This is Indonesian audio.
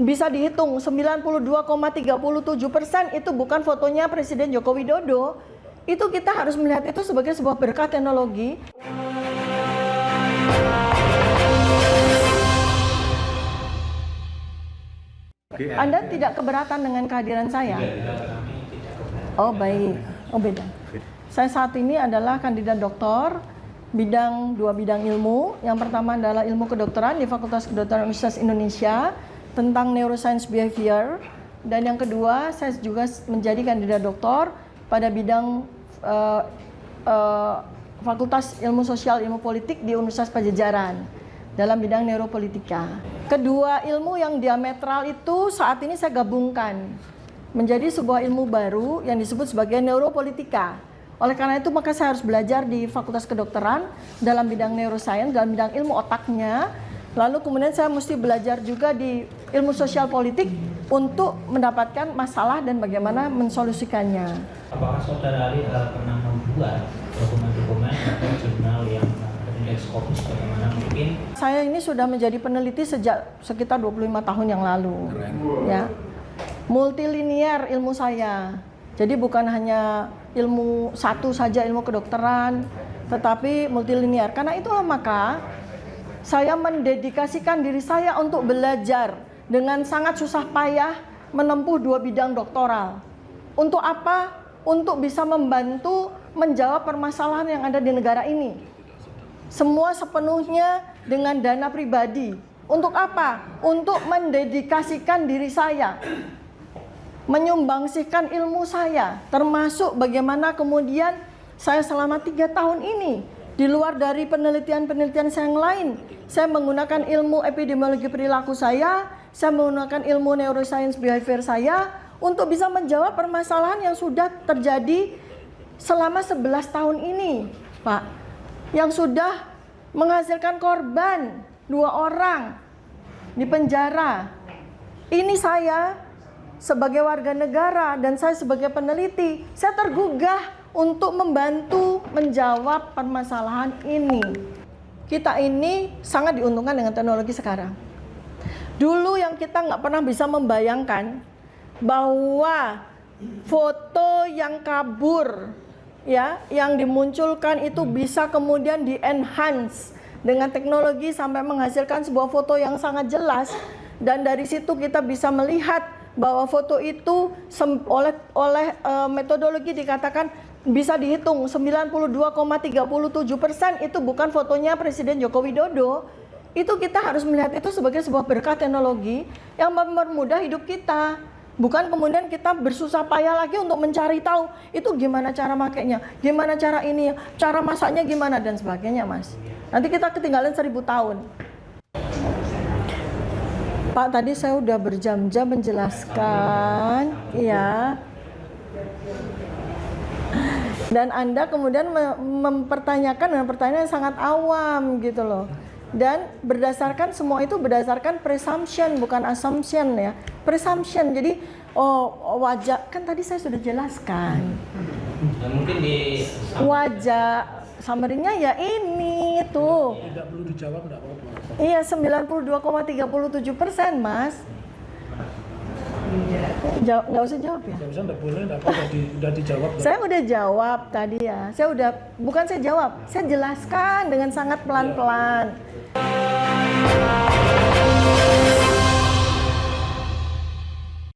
bisa dihitung 92,37% itu bukan fotonya Presiden Joko Widodo. Itu kita harus melihat itu sebagai sebuah berkah teknologi. Anda tidak keberatan dengan kehadiran saya? Oh baik, oh beda. Saya saat ini adalah kandidat doktor dua bidang ilmu. Yang pertama adalah ilmu kedokteran di Fakultas Kedokteran Universitas Indonesia tentang neuroscience behavior, dan yang kedua saya juga menjadi kandidat doktor pada bidang Fakultas Ilmu Sosial Ilmu Politik di Universitas Padjadjaran dalam bidang neuropolitika. Kedua ilmu yang diametral itu saat ini saya gabungkan menjadi sebuah ilmu baru yang disebut sebagai neuropolitika. Oleh karena itu maka saya harus belajar di Fakultas Kedokteran dalam bidang neuroscience, dalam bidang ilmu otaknya. Lalu kemudian saya mesti belajar juga di ilmu sosial politik untuk mendapatkan masalah dan bagaimana mensolusikannya. Apakah saudara Ali pernah membuat dokumen-dokumen atau jurnal yang berindex Scopus bagaimana mungkin? Saya ini sudah menjadi peneliti sejak sekitar 25 tahun yang lalu. Ya. Multilinier ilmu saya. Jadi bukan hanya ilmu satu saja, ilmu kedokteran, tetapi multilinier. Karena itulah maka saya mendedikasikan diri saya untuk belajar dengan sangat susah payah menempuh dua bidang doktoral. Untuk apa? Untuk bisa membantu menjawab permasalahan yang ada di negara ini. Semua sepenuhnya dengan dana pribadi. Untuk apa? Untuk mendedikasikan diri saya, menyumbangsikan ilmu saya, termasuk bagaimana kemudian saya selama 3 tahun ini, di luar dari penelitian-penelitian saya yang lain, saya menggunakan ilmu epidemiologi perilaku saya menggunakan ilmu neuroscience behavior saya untuk bisa menjawab permasalahan yang sudah terjadi selama 11 tahun ini, Pak. Yang sudah menghasilkan korban 2 orang di penjara. Ini saya sebagai warga negara dan saya sebagai peneliti, saya tergugah untuk membantu menjawab permasalahan ini. Kita ini sangat diuntungkan dengan teknologi sekarang. Dulu yang kita nggak pernah bisa membayangkan bahwa foto yang kabur, ya, yang dimunculkan itu bisa kemudian di-enhance dengan teknologi sampai menghasilkan sebuah foto yang sangat jelas, dan dari situ kita bisa melihat bahwa foto itu oleh metodologi dikatakan bisa dihitung 92,37% itu bukan fotonya Presiden Joko Widodo. Itu kita harus melihat itu sebagai sebuah berkah teknologi yang mempermudah hidup kita. Bukan kemudian kita bersusah payah lagi untuk mencari tahu itu gimana cara makainya, gimana cara ini, cara masaknya gimana dan sebagainya, Mas. Nanti kita ketinggalan 1000 tahun. Pak, tadi saya udah berjam-jam menjelaskan, ya. Dan Anda kemudian mempertanyakan dengan pertanyaan yang sangat awam gitu loh. Dan berdasarkan semua itu berdasarkan presumption bukan assumption, ya. Presumption. Jadi wajah kan tadi saya sudah jelaskan. Mungkin di wajah summary-nya ya ini tuh. Tidak perlu dijawab, enggak apa-apa. Iya, 92,37%, Mas. Nggak usah jawab ya? Nggak usah, nggak boleh, nggak apa, udah dijawab. Saya udah jawab tadi ya. Bukan saya jawab, saya jelaskan dengan sangat pelan-pelan.